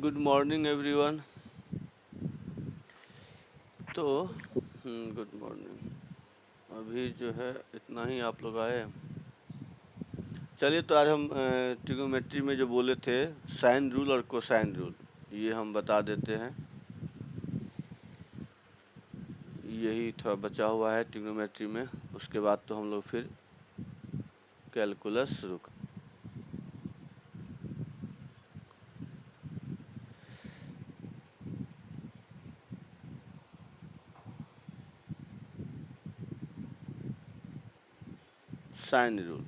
Good morning everyone. तो good morning. अभी जो है इतना ही आप लोग आए। चलिए, तो आज हम ट्रिग्नोमेट्री में जो बोले थे साइन रूल और कोसाइन रूल, ये हम बता देते हैं। यही थोड़ा बचा हुआ है ट्रिग्नोमेट्री में, उसके बाद तो हम लोग फिर कैलकुलस शुरू कर। साइन रूल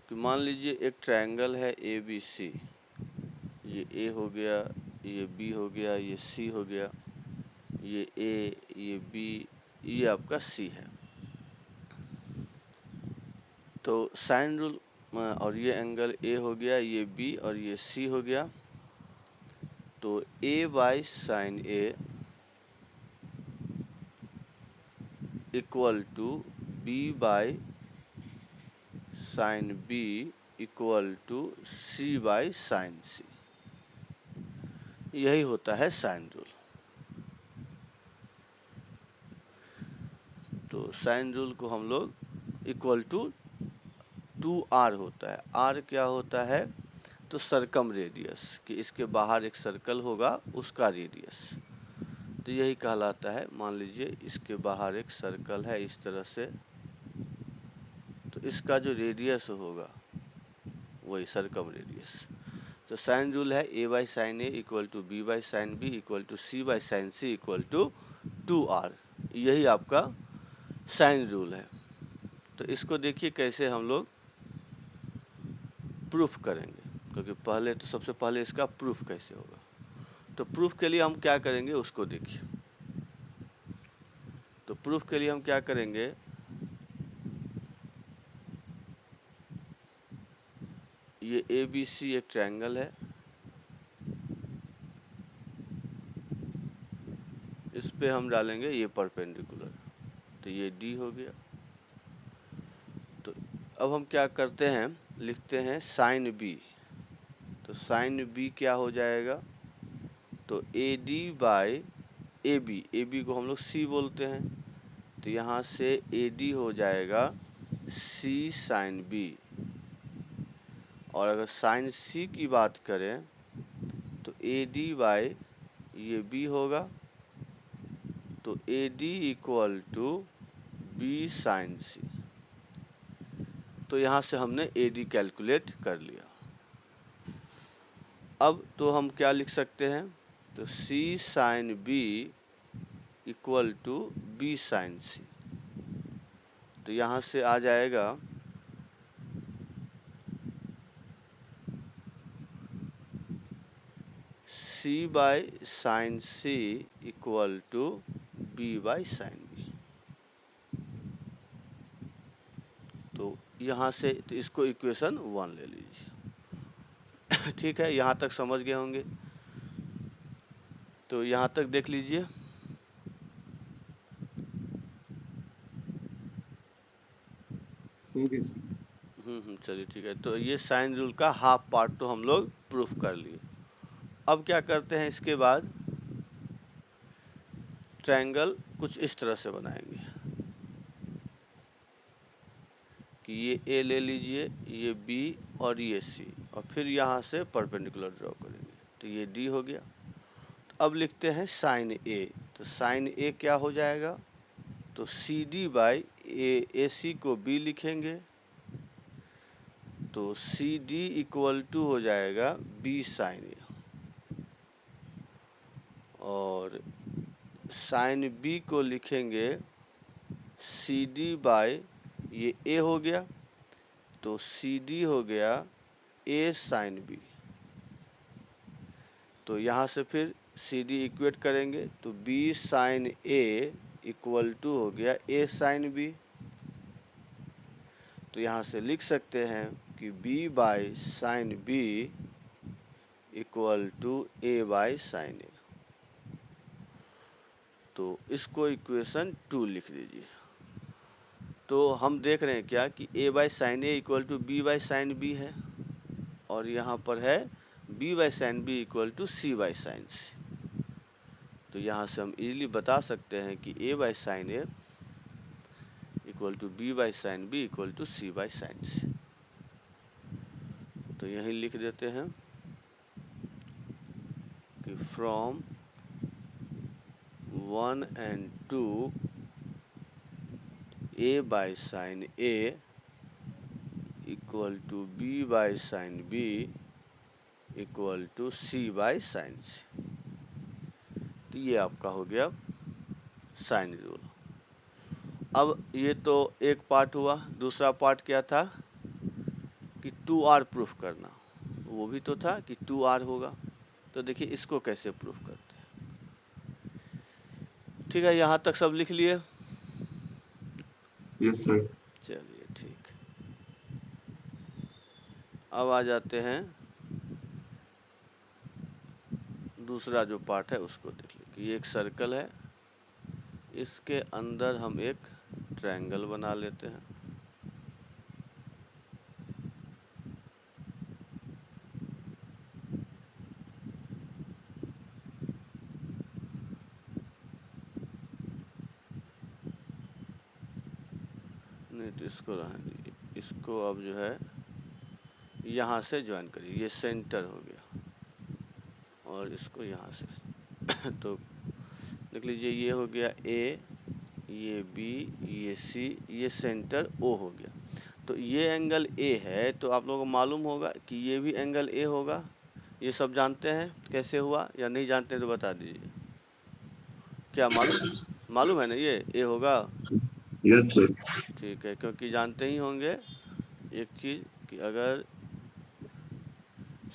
कि मान लीजिए एक ट्रायंगल है ABC, ये A हो गया, ये B हो गया, ये C हो गया, ये A, ये B, ये आपका C है। तो साइन रूल, और ये एंगल A हो गया, ये B और ये C हो गया। तो A by sign A equal to B by sign B equal to C by sign C। यही होता है साइन रूल। तो साइन रूल को हम लोग इक्वल टू 2R होता है। R क्या होता है? तो सरकम रेडियस, कि इसके बाहर एक सर्कल होगा उसका रेडियस, तो यही कहलाता है। मान लीजिए इसके बाहर एक सर्कल है इस तरह से, तो इसका जो रेडियस होगा वही सरकम रेडियस। तो साइन रूल है A by sign A equal to B by sign B equal to C by sign C equal to 2R। यही आपका साइन रूल है। तो इसको देखिए कैसे हम लोग प्रूफ करेंगे, क्योंकि पहले तो सबसे पहले इसका प्रूफ कैसे होगा। तो प्रूफ के लिए हम क्या करेंगे उसको देखिए। तो प्रूफ के लिए हम क्या करेंगे, ये ABC एक ट्रायंगल है, इस पे हम डालेंगे ये परपेंडिकुलर, तो ये D हो गया। तो अब हम क्या करते हैं, लिखते हैं साइन B। तो साइन B क्या हो जाएगा, तो AD बाई AB को हम लोग C बोलते हैं, तो यहाँ से AD हो जाएगा C साइन B। और अगर साइन C की बात करें तो AD बाई ये B होगा, तो AD equal to B sign C। तो यहाँ से हमने AD कैलकुलेट कर लिया। अब तो हम क्या लिख सकते हैं, तो C sign B equal to B sign C। तो यहाँ से आ जाएगा C by sign C equal to B by sign B। तो यहाँ से तो इसको इक्वेशन 1 ले लीजिए। ठीक है, यहाँ तक समझ गए होंगे। तो यहाँ तक देख लीजिए। Okay sir. चलिए ठीक है। तो ये साइन रूल का हाफ पार्ट तो हम लोग प्रूफ कर लिए। अब क्या करते हैं, इसके बाद ट्रायंगल कुछ इस तरह से बनाएंगे कि ये A ले लीजिए, ये B और ये C, और फिर यहाँ से परपेंडिकुलर ड्रॉ करेंगे, तो ये D हो गया। तो अब लिखते हैं साइन A। तो साइन A क्या हो जाएगा, तो CD बाई AC को B लिखेंगे, तो CD इक्वल टू हो जाएगा B साइन A। और साइन B को लिखेंगे CD बाई ये A हो गया, तो CD हो गया A साइन B। तो यहाँ से फिर CD इक्वेट करेंगे, तो B sign A equal to हो गया A साइन B। तो यहाँ से लिख सकते हैं कि B by sign B equal to A by sign A। तो इसको इक्वेशन 2 लिख लीजिए। तो हम देख रहे हैं क्या कि A by sign A equal to B by sign B है, और यहाँ पर है B by sign B equal to C by sign C. तो यहाँ से हम इजीली बता सकते हैं कि A by sine A equal to B by sign B equal to C by sign C. तो यही लिख देते हैं कि from 1 and 2 a by sine A equal to B by sign B equal to C by sign C. तो ये आपका हो गया साइन रूल। अब ये तो एक पार्ट हुआ। दूसरा पार्ट क्या था कि 2r प्रूफ करना। वो भी तो था कि 2r होगा। तो देखिए इसको कैसे प्रूफ करते हैं। ठीक है, यहाँ तक सब लिख लिए? Yes sir. चलिए ठीक। अब आ जाते हैं दूसरा जो पार्ट है उसको देख लीजिए कि ये एक सर्कल है, इसके अंदर हम एक ट्रायंगल बना लेते हैं। नहीं तो इसको रहने दीजिए, इसको अब जो है यहाँ से ज्वाइन करिए। ये सेंटर हो गया और इसको यहाँ से तो देख लीजिए ये हो गया ए, ये बी, ये सी, ये सेंटर ओ हो गया। तो ये एंगल ए है, तो आप लोगों को मालूम होगा कि ये भी एंगल ए होगा। ये सब जानते हैं कैसे हुआ, या नहीं जानते हैं तो बता दीजिए। क्या मालूम है ना ये ए होगा? Yes sir. ठीक है, क्योंकि जानते ही होंगे एक चीज़ कि अगर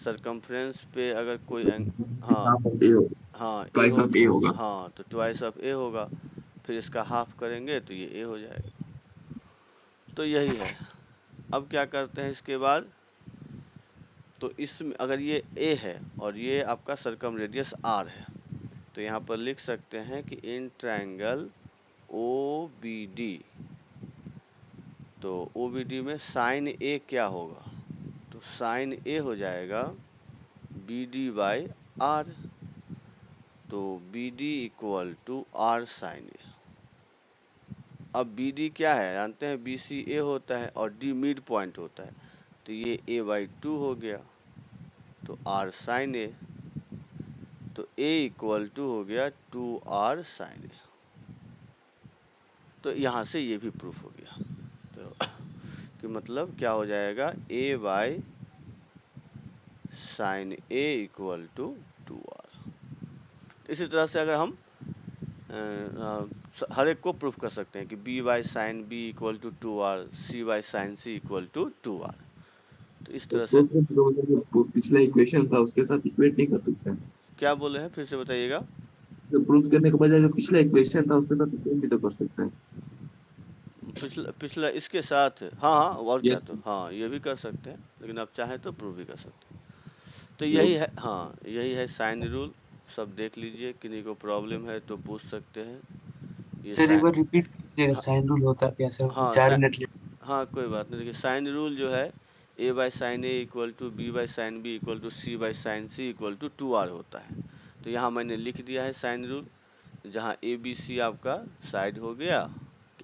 सरकमफ्रेंस पे अगर कोई हाँ हाफ ऑफ ए होगा, हाँ ए ट्वाइस हो, ऑफ ए होगा। हाँ तो ट्वाइस ऑफ ए होगा, फिर इसका हाफ करेंगे तो ये ए हो जाएगा। तो यही है। अब क्या करते हैं इसके बाद, तो इसमें अगर ये ए है और ये आपका सर्कम रेडियस आर है, तो यहाँ पर लिख सकते हैं कि in triangle O B D, तो ओ बी डी में साइन ए क्या होगा, तो साइन ए हो जाएगा बी डी बाई आर। तो B D equal to R sine A. अब बी डी क्या है जानते हैं, बी सी ए होता है और डी मिड पॉइंट होता है, तो ये ए बाई 2 हो गया, तो आर साइन ए, तो ए इक्वल टू हो गया 2r साइन ए। तो यहाँ से ये भी प्रूफ हो गया। तो कि मतलब क्या हो जाएगा, A by sine A equal to 2r। इसी तरह से अगर हम हर एक को प्रूफ कर सकते हैं कि b by sign B equal to 2r, c by sign C equal to 2r। तो इस तो तरह से जो पिछला इक्वेशन था उसके साथ इक्वेट नहीं कर सकते हैं? क्या बोले हैं, फिर से बताइएगा। जो प्रूफ करने के बजाय जो पिछला इक्वेशन था उसके साथ इक्वेट भी तो कर सकते हैं। पिछला पिछला इसके साथ, हाँ हाँ और क्या, यस। तो हाँ ये भी कर सकते हैं, लेकिन आप चाहें तो प्रूफ भी कर सकते हैं। तो यही है, हाँ यही है साइन रूल। सब देख लीजिए, किन्हीं को प्रॉब्लम है तो पूछ सकते हैं। ये सर एक साइन, बार रिपीट कीजिएगा, हाँ साइन रूल होता क्या सर? हाँ 4 मिनट लेट। हाँ कोई बात नहीं। देखिए साइन रूल जो है, A by sine A equal to B by sign B equal to C by sign C equal to 2r होता है। तो यहाँ मैंने लिख दिया है साइन रूल, जहाँ ए बी सी आपका साइड हो गया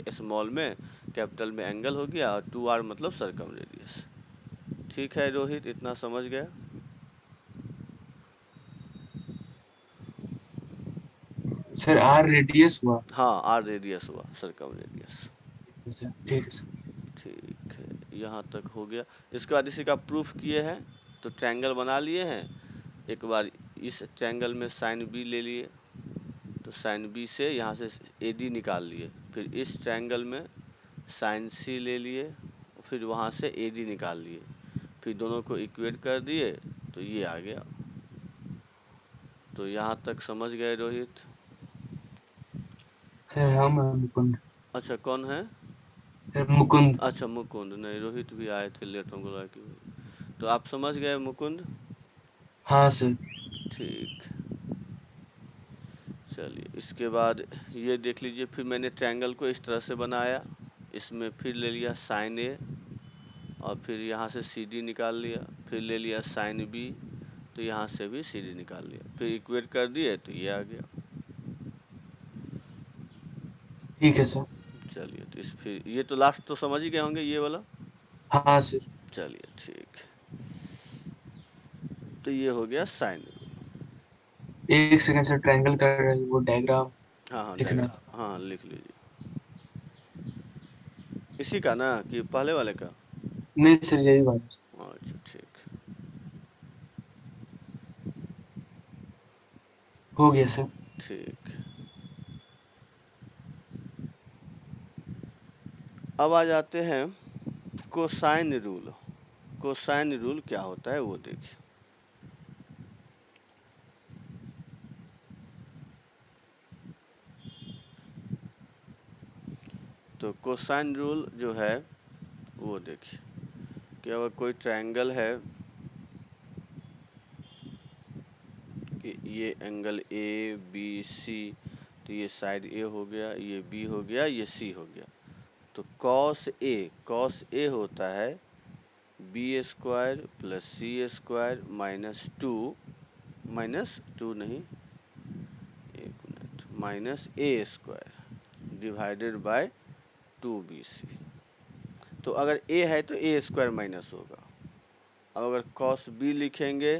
स्मॉल में, कैपिटल में एंगल हो गया, और 2r मतलब सर्कम रेडियस। ठीक है रोहित, इतना समझ गया? सर आर रेडियस हुआ। हाँ आर रेडियस हुआ, सर्कम रेडियस। सर ठीक है सर। ठीक है, यहाँ तक हो गया। इसके बाद इसी का प्रूफ किए हैं, तो ट्रायंगल बना लिए हैं। एक बार इस ट्रायंगल में साइन बी ले लिए, तो साइन बी से यहाँ से ए डी निकाल लिए, फिर इस ट्रायंगल में साइन सी ले लिए, फिर वहाँ से ए डी निकाल लिए, फिर दोनों को इक्वेट कर दिए, तो ये आ गया। तो यहाँ तक समझ गए रोहित? है हम हैं मुकुंद। अच्छा कौन है? सर मुकुंद। अच्छा मुकुंद, नहीं रोहित भी आए थे लेट, हमको लगा कि, तो आप समझ गए मुकुंद? हाँ सर। ठीक, चलिए इसके बाद ये देख लीजिए, फिर मैंने ट्रायंगल को इस तरह से बनाया, इसमें फिर ले लिया साइन ए, और फिर यहाँ से सी डी निकाल लिया, फिर ले लिया साइन बी, तो यहाँ से भी सी डी निकाल लिया, फिर इक्वेट कर दिए तो ये आ गया। ठीक है सर। चलिए, तो इस फिर ये तो लास्ट तो समझ ही गए होंगे ये वाला। हाँ सर। चलिए ठीक, तो ये हो गया साइन। 1 सेकंड सर, ट्रायंगल कर रहे हैं, वो डायग्राम हाँ हाँ लिखना डायग्राम, था। हाँ लिख लीजिए। इसी का ना कि पहले वाले का? नहीं सर, यही बात है। अच्छा ठीक, हो गया सर। ठीक। अब आ जाते हैं कोसाइन रूल। कोसाइन रूल क्या होता है वो देखिए। तो कोसाइन रूल जो है वो देखिए कि अगर कोई ट्रायंगल है कि ये एंगल ए बी सी, तो ये साइड ए हो गया, ये बी हो गया, ये सी हो गया। तो कॉस ए होता है B square plus C square minus to नहीं, एक minute, minus A square divided bye 2bc। तो अगर a है तो a स्क्वायर माइनस होगा। अब अगर कॉस b लिखेंगे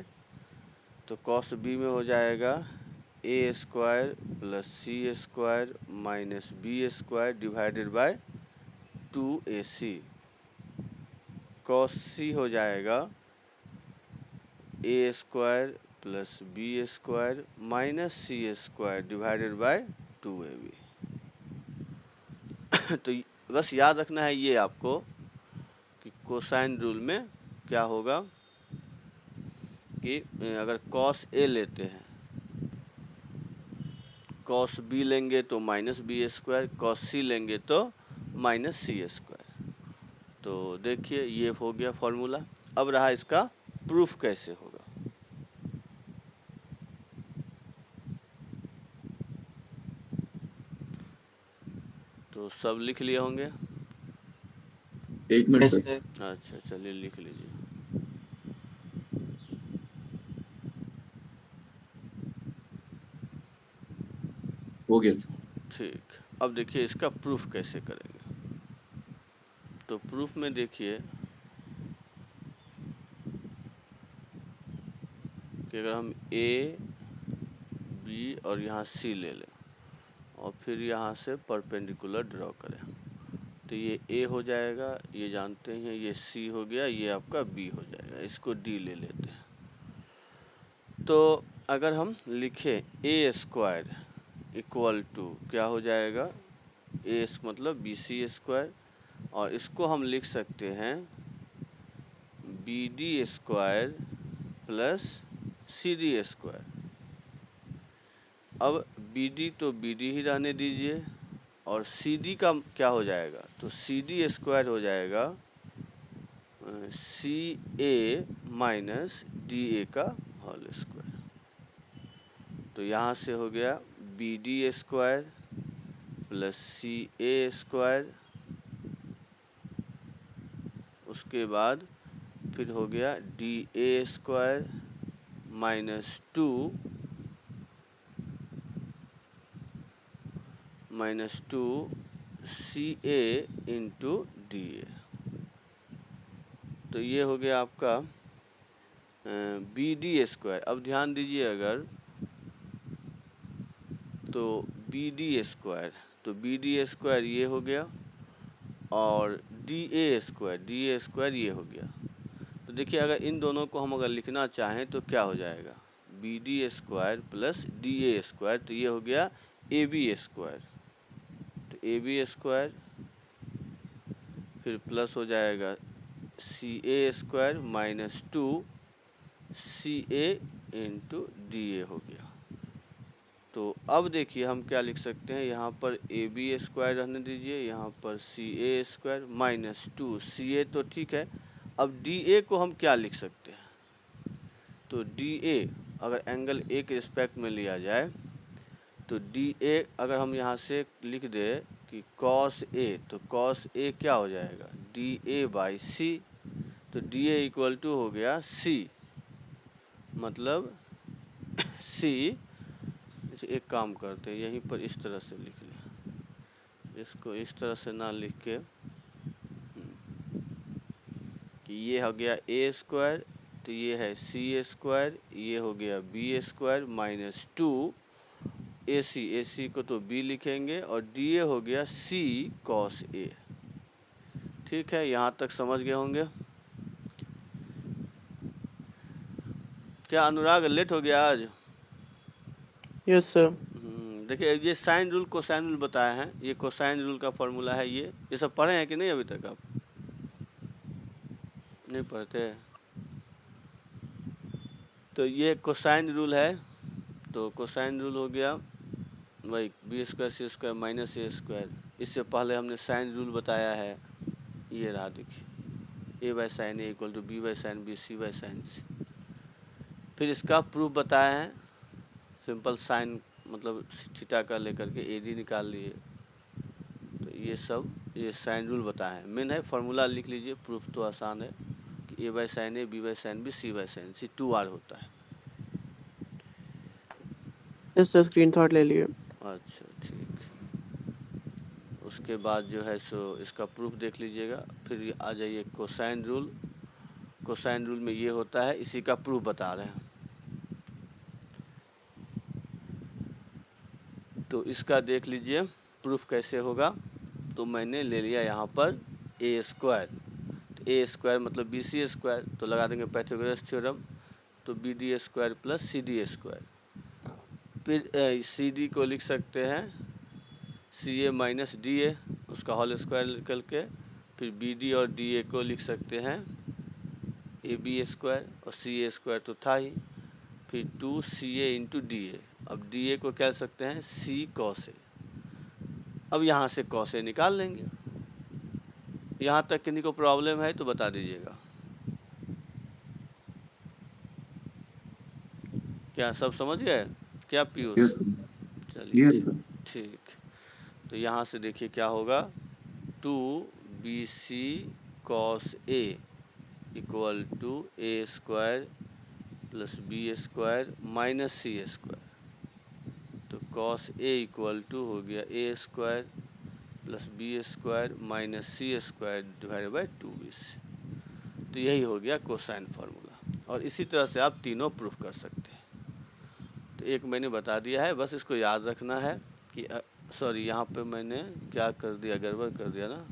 तो कॉस b में हो जाएगा a square plus C square minus B square divided by 2ac। Cos c हो जाएगा a square plus B square minus C square divided by 2ab। तो बस याद रखना है ये आपको कि कोसाइन रूल में क्या होगा कि अगर कॉस ए लेते हैं, कॉस बी लेंगे तो माइनस बी स्क्वायर, कॉस सी लेंगे तो माइनस सी स्क्वायर। तो देखिए ये हो गया फॉर्मूला। अब रहा इसका प्रूफ कैसे होगा। तो सब लिख लिए होंगे? 1 मिनट यस सर। सर। अच्छा चलिए लिख लीजिए। हो गया सर। ठीक, अब देखिए इसका प्रूफ कैसे करेंगे। तो प्रूफ में देखिए कि अगर हम ए बी और यहाँ सी ले लें और फिर यहाँ से परपेंडिकुलर ड्रॉ करें, तो ये ए हो जाएगा, ये जानते हैं, ये सी हो गया, ये आपका बी हो जाएगा। इसको डी ले लेते हैं। तो अगर हम लिखें ए स्क्वायर इक्वल टू क्या हो जाएगा, ए मतलब बी सी स्क्वायर, और इसको हम लिख सकते हैं B D square plus C D square. अब बी डी तो बी डी ही रहने दीजिए, और सी डी का क्या हो जाएगा, तो सी डी स्क्वायर हो जाएगा C A minus D A का होल स्क्वायर। तो यहाँ से हो गया B D square plus C A square, उसके बाद फिर हो गया D A square minus two C A into D A. तो ये हो गया आपका बी डी स्क्वायर। अब ध्यान दीजिए अगर तो बी डी स्क्वायर, तो बी डी स्क्वायर ये हो गया, और डी ए स्क्वायर ये हो गया। तो देखिए अगर इन दोनों को हम अगर लिखना चाहें तो क्या हो जाएगा, B D square plus D A square, तो ये हो गया ए बी स्क्वायर। तो ए बी स्क्वायर फिर प्लस हो जाएगा C A square minus two C A into D A हो गया। तो अब देखिए हम क्या लिख सकते हैं, यहाँ पर ए बी स्क्वायर रहने दीजिए, यहाँ पर सी A square minus two C ए, तो ठीक है। अब डी ए को हम क्या लिख सकते हैं, तो डी ए अगर एंगल ए के रिस्पेक्ट में लिया जाए तो डी ए अगर हम यहाँ से लिख दे कि कॉस ए, तो कॉस ए क्या हो जाएगा, डी ए बाई सी। तो डी ए इक्वल टू हो गया सी, मतलब सी, एक काम करते हैं यहीं पर इस तरह से लिख लें, इसको इस तरह से ना लिख के कि ये हो गया ए स्क्वायर, तो ये है सी स्क्वायर, ये हो गया बी स्क्वायर माइनस 2 ए सी को तो बी लिखेंगे, और डी ए हो गया सी कॉस ए। ठीक है, यहाँ तक समझ गए होंगे। क्या अनुराग लेट हो गया आज? Yes sir. देखिए ये साइन रूल कोसाइन रूल बताया है, ये कोसाइन रूल का फॉर्मूला है। ये सब पढ़े हैं कि नहीं अभी तक? आप नहीं पढ़ते? तो ये कोसाइन रूल है, तो कोसाइन रूल हो गया वही B square C square minus A square. इससे पहले हमने साइन रूल बताया है, ये रहा देखिए, A by sine A equal to B by sign B C by sign C. फिर इसका प्रूफ बताया है, सिंपल साइन मतलब थीटा का लेकर के ए डी निकाल लिए। तो ये सब ये साइन रूल बताया है, मेन है फॉर्मूला लिख लीजिए, प्रूफ तो आसान है कि A by sine A B by sign B C by sign C 2r होता है। यस सर, स्क्रीनशॉट ले लिए। अच्छा ठीक, उसके बाद जो है सो इसका प्रूफ देख लीजिएगा। फिर आ जाइए कोसाइन रूल। कोसाइन रूल में ये होता है, इसी का प्रूफ बता रहे हैं। तो इसका देख लीजिए प्रूफ कैसे होगा। तो मैंने ले लिया यहाँ पर ए स्क्वायर, तो ए स्क्वायर मतलब बी सी स्क्वायर, तो लगा देंगे पाइथागोरस थ्योरम, तो B D square plus C D square. फिर सी डी को लिख सकते हैं सी ए माइनस डी ए, उसका होल स्क्वायर निकल के। फिर बी डी और डी ए को लिख सकते हैं ए बी स्क्वायर, और सी ए स्क्वायर तो था ही। फिर 2 सी ए इंटू डी ए, अब डी ए को क्या लिख सकते हैं सी कॉस ए। अब यहाँ से कॉस ए निकाल लेंगे। यहाँ तक किन्हीं को प्रॉब्लम है तो बता दीजिएगा। क्या सब समझ गए क्या पीयूष? यस चलिए ये ठीक। तो यहाँ से देखिए क्या होगा, 2 B C cos A equal to A square plus B square minus C square. तो कॉस ए इक्वल टू हो गया A square plus B square minus C square divide by 2b। तो यही हो गया कोसाइन फार्मूला, और इसी तरह से आप तीनों प्रूफ कर सकते हैं। तो एक मैंने बता दिया है, बस इसको याद रखना है कि सॉरी यहाँ पे मैंने क्या कर दिया, गड़बड़ कर दिया ना।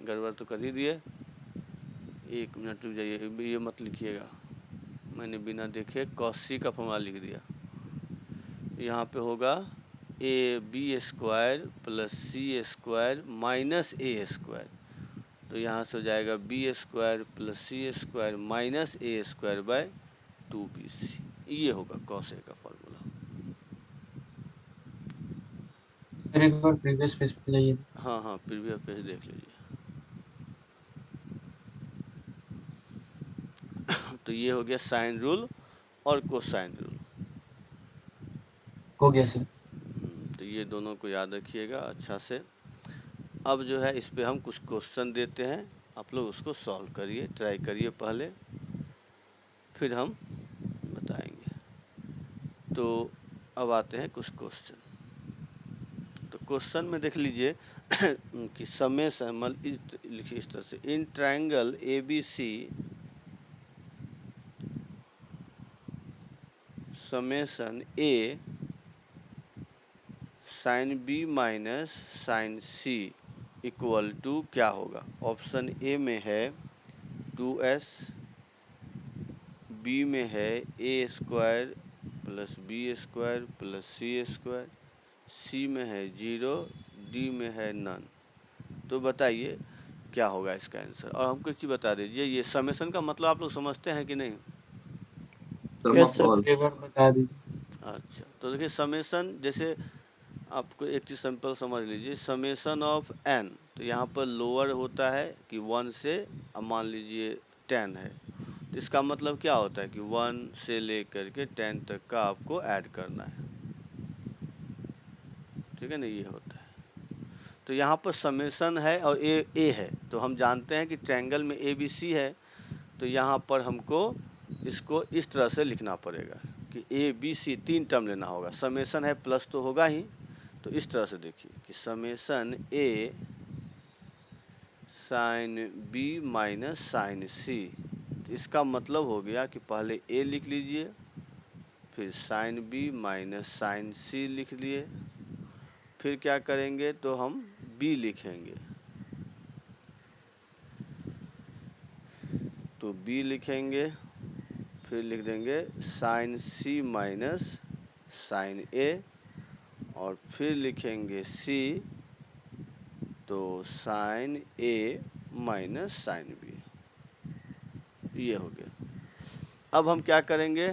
गड़बड़ तो कर ही दिए। एक मिनट रुक जाइए, ये मत लिखिएगा, मैंने बिना देखे कॉस सी का फॉर्मूला लिख दिया। यहाँ पे होगा A B square plus C square minus A square. तो यहाँ से हो जाएगा B square plus C square minus A square by 2bc। ये होगा कॉस ए का फॉर्मूला। सर एक बार प्रीवियस पेज पे जाइए। हाँ हाँ, प्रीवियस पेज देख लीजिए। तो ये हो गया साइन रूल और कोसाइन रूल। हो गया सर। तो ये दोनों को याद रखिएगा अच्छा से। अब जो है इस पे हम कुछ क्वेश्चन देते हैं, आप लोग उसको सॉल्व करिए, ट्राई करिए पहले, फिर हम बताएंगे। तो अब आते हैं कुछ क्वेश्चन। तो क्वेश्चन में देख लीजिए कि समेशन लिखिए इस तरह से, in triangle A B C summation A sign B minus sign C equal to क्या होगा। ऑप्शन ए में है 2s, बी में है A square plus B square plus C square, C में है 0, डी में है नन। तो बताइए क्या होगा इसका आंसर। और हमको एक चीज़ बता दीजिए, ये समेशन का मतलब आप लोग समझते हैं कि नहीं? Yes sir. एक बार बता दीजिए। अच्छा, तो देखिए समेशन, जैसे आपको एक चीज़ सिंपल समझ लीजिए, समेशन ऑफ n, तो यहाँ पर लोअर होता है कि 1 से, अब मान लीजिए 10 है, तो इसका मतलब क्या होता है कि 1 से लेकर के 10 तक का आपको ऐड करना है। ठीक है ना, ये होता है। तो यहाँ पर समेशन है और ए है, तो हम जानते हैं कि ट्रायंगल में ए बी सी है, तो यहाँ पर हमको इसको इस तरह से लिखना पड़ेगा कि ए बी सी 3 टर्म लेना होगा। समेशन है प्लस तो होगा ही, तो इस तरह से देखिए कि summation A sign B minus sign C. तो इसका मतलब हो गया कि पहले ए लिख लीजिए, फिर साइन बी माइनस साइन सी लिख लिए, फिर क्या करेंगे तो हम बी लिखेंगे, तो बी लिखेंगे, फिर लिख देंगे साइन सी माइनस साइन ए, और फिर लिखेंगे सी, तो sine A minus sine B. ये हो गया। अब हम क्या करेंगे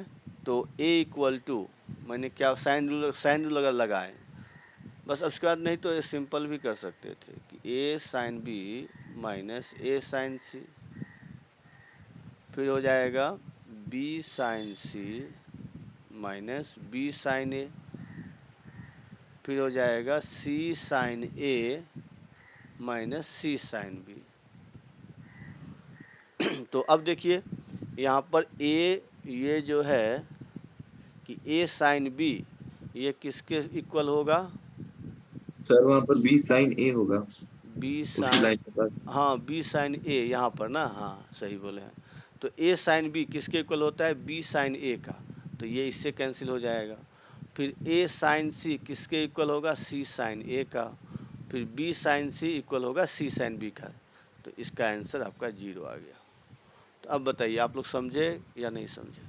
तो a इक्वल टू, मैंने क्या साइन रूल अगर लगाए बस, उसके बाद नहीं तो ये सिंपल भी कर सकते थे कि a sine B minus a sine C, फिर हो जाएगा b sine C minus b sine A, फिर हो जाएगा c sine A minus c sine B. तो अब देखिए यहाँ पर a ये जो है कि a साइन b ये किसके इक्वल होगा? सर वहाँ पर बी साइन ए होगा b उसी साइन, लाइन के पास। हाँ b साइन a यहाँ पर ना, हाँ सही बोले हैं। तो a साइन b किसके इक्वल होता है? b साइन a का, तो ये इससे कैंसिल हो जाएगा। फिर a साइन c किसके इक्वल होगा? c साइन a का, फिर b साइन c इक्वल होगा c साइन b का, तो इसका आंसर आपका 0 आ गया। तो अब बताइए आप लोग समझे या नहीं समझे?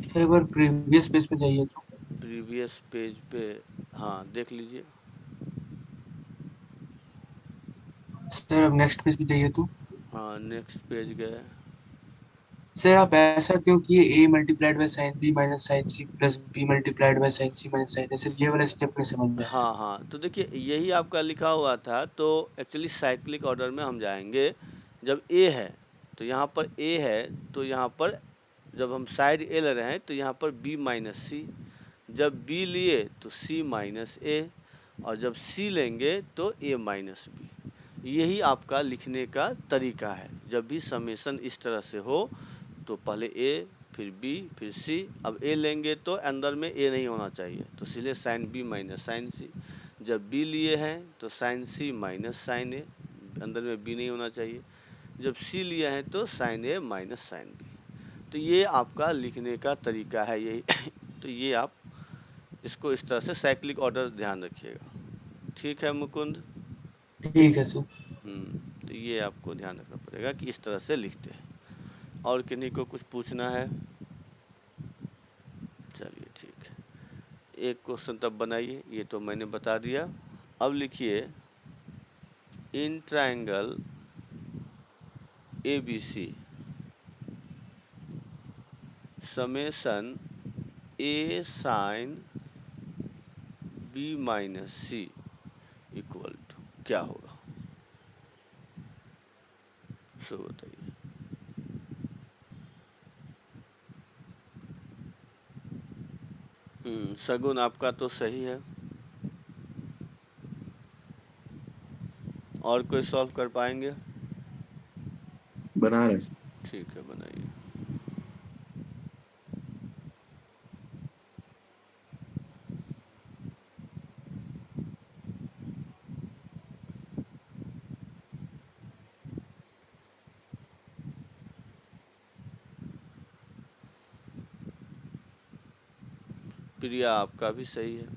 सर एक बार प्रीवियस पेज पे जाइए तो। प्रीवियस पेज पे, हाँ देख लीजिए। सर अब नेक्स्ट पेज पे जाइए तो। हाँ नेक्स्ट पेज गए। सर आप ऐसा क्यों किए a multiplied by sign b minus sign c plus b multiplied by sign c minus sign a? Sir ये वाला स्टेप नहीं समझ में आया। हाँ हाँ, तो देखिए यही आपका लिखा हुआ था, तो एक्चुअली साइक्लिक ऑर्डर में हम जाएंगे। जब ए है तो यहाँ पर ए है, तो यहाँ पर जब हम साइड ए ले रहे हैं तो यहाँ पर बी माइनस सी, जब बी लिए तो सी माइनस ए, और जब सी लेंगे तो ए माइनस बी। यही आपका लिखने का तरीका है। जब भी समेशन इस तरह से हो तो पहले ए फिर बी फिर सी। अब ए लेंगे तो अंदर में ए नहीं होना चाहिए, तो इसलिए साइन बी माइनस साइन सी। जब बी लिए हैं तो साइन सी माइनस साइन ए, अंदर में बी नहीं होना चाहिए। जब सी लिए हैं तो sine A minus sign B. तो ये आपका लिखने का तरीका है यही। तो ये आप इसको इस तरह से साइक्लिक ऑर्डर ध्यान रखिएगा। ठीक है मुकुंद? ठीक है सर। तो ये आपको ध्यान रखना पड़ेगा कि इस तरह से लिखते हैं। और किन्हीं को कुछ पूछना है? चलिए ठीक है, एक क्वेश्चन तब बनाइए, ये तो मैंने बता दिया। अब लिखिए in triangle ABC summation A sign B minus C equal to क्या होगा? सो बताइए। सगुन आपका तो सही है। और कोई सॉल्व कर पाएंगे? बना रहे हैं सर। ठीक है, बनाइए। प्रिया आपका भी सही है।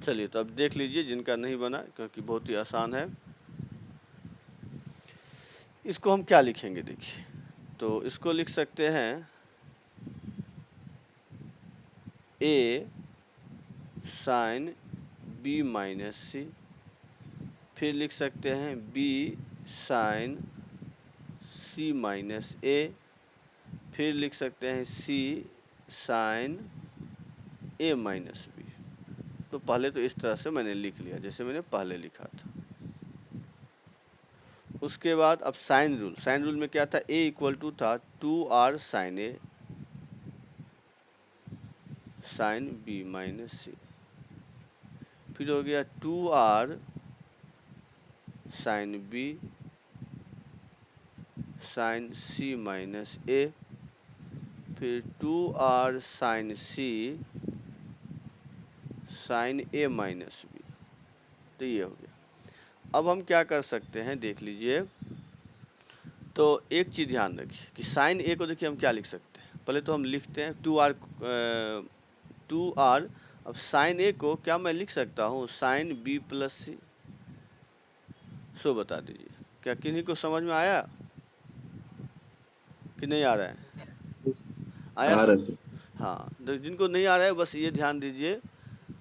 चलिए तो अब देख लीजिए जिनका नहीं बना, क्योंकि बहुत ही आसान है। इसको हम क्या लिखेंगे देखिए, तो इसको लिख सकते हैं a sign b minus C, फिर लिख सकते हैं b sign c minus a, फिर लिख सकते हैं c sign a minus b। तो पहले तो इस तरह से मैंने लिख लिया जैसे मैंने पहले लिखा था। उसके बाद अब साइन रूल में क्या था, a इक्वल टू था 2r sine a sign b minus C, फिर हो गया 2r sine b sign c minus a, फिर 2r sine c sign a minus b। तो ये हो गया। अब हम क्या कर सकते हैं देख लीजिए, तो एक चीज़ ध्यान रखिए कि साइन a को देखिए हम क्या लिख सकते हैं, पहले तो हम लिखते हैं 2r। अब साइन a को क्या मैं लिख सकता हूँ, साइन b प्लस सी। सो बता दीजिए क्या किन्हीं को समझ में आया कि नहीं आ रहा है? आया आ रहा है सर। हाँ, तो जिनको नहीं आ रहा है बस ये ध्यान दीजिए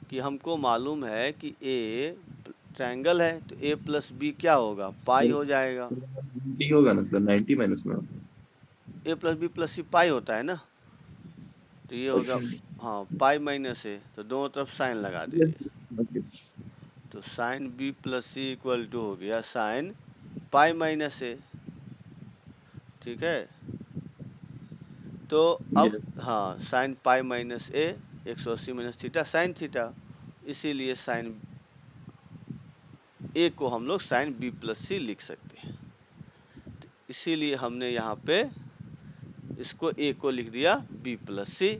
कि हमको मालूम है कि a ट्रायंगल है तो a प्लस बी क्या होगा, पाई हो जाएगा। 90 होगा ना सर, 90 माइनस में। a प्लस बी प्लस सी पाई होता है ना, तो ये होगा अच्छा। हाँ पाई माइनस a, तो दोनों तरफ साइन लगा दीजिए। तो sign b plus C equal to हो गया साइन पाई माइनस a। ठीक है, तो अब हाँ sine pi minus a 180 minus theta sine theta, इसीलिए साइन a को हम लोग साइन b प्लस सी लिख सकते हैं। तो इसीलिए हमने यहाँ पे इसको a को लिख दिया b प्लस सी।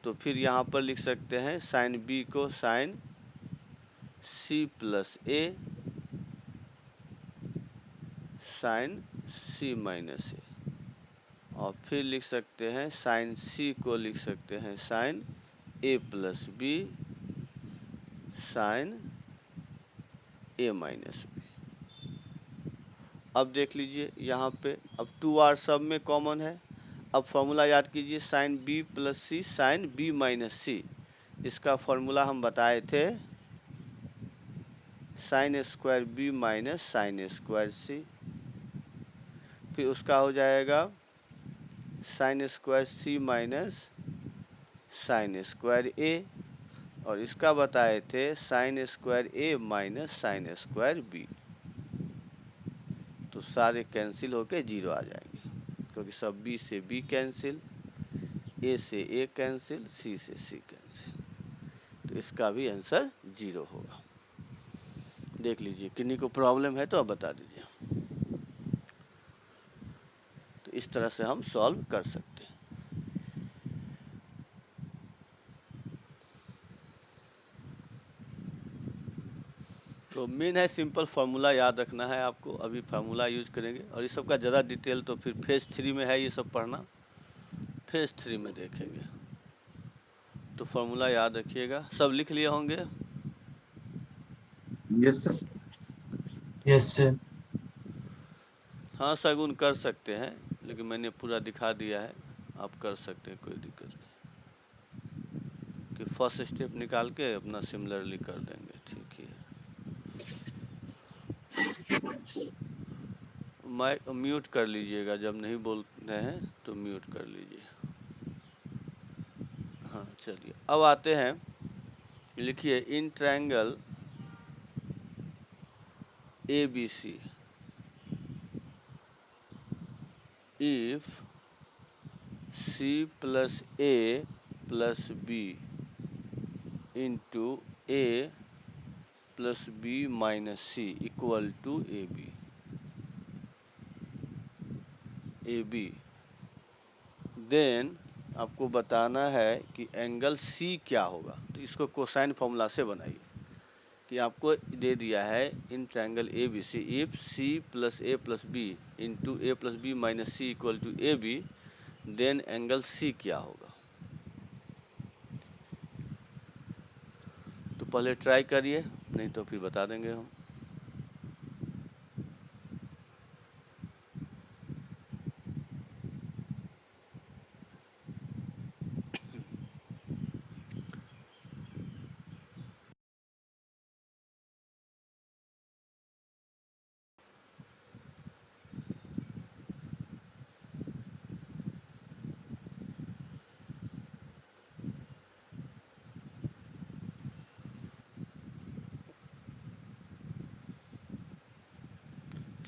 तो फिर यहाँ पर लिख सकते हैं साइन b को sign c plus a sign c minus a, और फिर लिख सकते हैं साइन c को लिख सकते हैं sign a plus b sign a minus b। अब देख लीजिए यहाँ पे अब 2r सब में कॉमन है। अब फॉर्मूला याद कीजिए, sine b plus C sine b minus C, इसका फॉर्मूला हम बताए थे sine square b minus sine square C, फिर उसका हो जाएगा sine square c minus sine square a, और इसका बताए थे sine square a minus sine square b। तो सारे कैंसिल होके 0 आ जाएंगे क्योंकि सब b से b कैंसिल, a से a कैंसिल, c से c कैंसिल, तो इसका भी आंसर 0 होगा। देख लीजिए किन्हीं को प्रॉब्लम है तो अब बता दीजिए। तो इस तरह से हम सॉल्व कर सकते हैं। तो मेन है सिंपल फार्मूला याद रखना है आपको, अभी फार्मूला यूज करेंगे और इस सब का ज़्यादा डिटेल तो फिर फेज 3 में है, ये सब पढ़ना फेज 3 में देखेंगे। तो फार्मूला याद रखिएगा, सब लिख लिए होंगे। Yes sir. Yes sir. हाँ सगुन कर सकते हैं, लेकिन मैंने पूरा दिखा दिया है, आप कर सकते हैं, कोई दिक्कत नहीं कि फर्स्ट स्टेप निकाल के अपना सिमिलरली कर देंगे। ठीक है, माइक म्यूट कर लीजिएगा, जब नहीं बोल रहे हैं तो म्यूट कर लीजिए। हाँ चलिए अब आते हैं, लिखिए in triangle ABC if C plus A plus B into A plus B minus C equal to AB, then आपको बताना है कि एंगल C क्या होगा। तो इसको कोसाइन फॉर्मूला से बनाइए कि आपको दे दिया है in triangle ABC if C plus A plus B into A plus B minus C equal to AB, then angle C क्या होगा। तो पहले ट्राई करिए, नहीं तो फिर बता देंगे हम।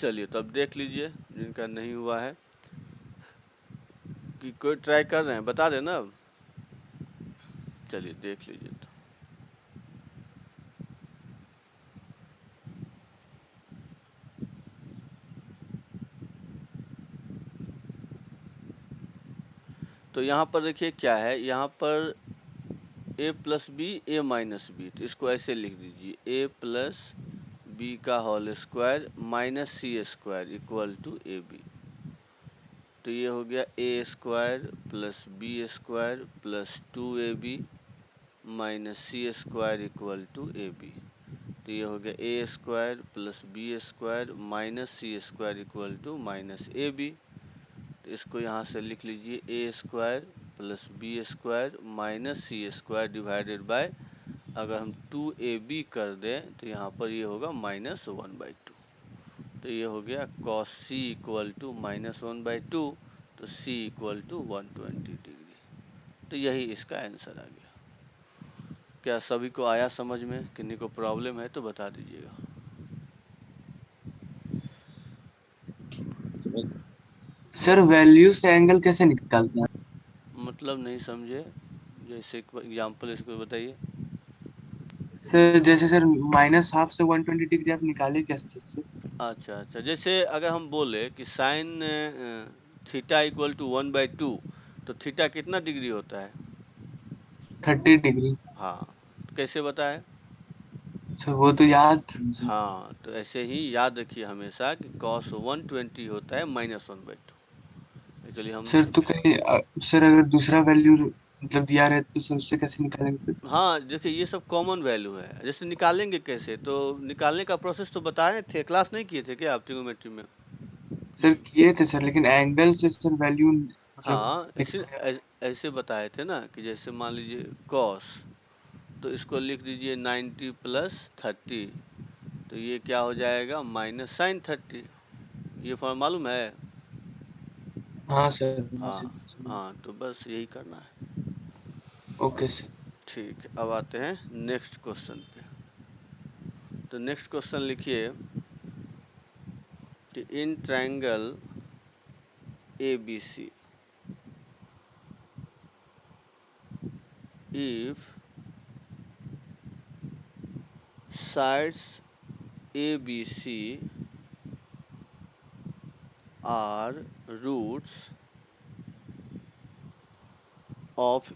चलिए तो अब देख लीजिए जिनका नहीं हुआ है कि कोई ट्राई कर रहे हैं बता देना अब। चलिए देख लीजिए तो। तो यहाँ पर देखिए क्या है, यहाँ पर a plus B A minus B, तो इसको ऐसे लिख दीजिए a प्लस बी का whole square minus C square equal to A B. तो ये हो गया A square plus B square plus 2ab minus C square equal to A B. तो ये हो गया A square plus B square minus C square equal to minus A B. तो इसको यहाँ से लिख लीजिए A square plus B square minus C square divided by, अगर हम 2ab कर दें तो यहाँ पर ये होगा -1/2। तो ये हो गया cos c इक्वल टू -1/2, तो c इक्वल टू 120 डिग्री। तो यही इसका आंसर आ गया। क्या सभी को आया समझ में? किन्हीं को प्रॉब्लम है तो बता दीजिएगा। सर वैल्यू से एंगल कैसे निकालते हैं? मतलब नहीं समझे, जैसे एग्जाम्पल इसको बताइए। सर जैसे सर -1/2 से 120 डिग्री आप निकाले कैसे से? अच्छा अच्छा, जैसे अगर हम बोले कि साइन थीटा इक्वल टू 1/2, तो थीटा कितना डिग्री होता है? 30 डिग्री। हाँ, कैसे बताए? सर वो तो याद था सर। हाँ, तो ऐसे ही याद रखिए हमेशा कि cos 120 होता है -1/2। चलिए हम सर तो कहीं सर अगर दूसरा वैल्यू मतलब दिया रहे तो सर उससे कैसे निकालेंगे फिर? हाँ, देखिए ये सब कॉमन वैल्यू है। जैसे निकालेंगे कैसे, तो निकालने का प्रोसेस तो बताए थे, क्लास नहीं किए थे क्या आप ट्रिग्नोमेट्री में? सर किए थे सर, लेकिन एंगल से सर वैल्यू मतलब हाँ, निकालने में। ऐसे बताए थे ना कि जैसे मान लीजिए cos, तो इसको लिख दीजिए 90 प्लस 30, तो ये क्या हो जाएगा माइनस साइन 30। ये फॉर्म मालूम है? हाँ सर हाँ हाँ सर। हाँ, तो बस यही करना है। Okay sir. ठीक है, अब आते हैं नेक्स्ट क्वेश्चन पे। तो नेक्स्ट क्वेश्चन लिखिए कि in triangle ABC if sides ABC are roots of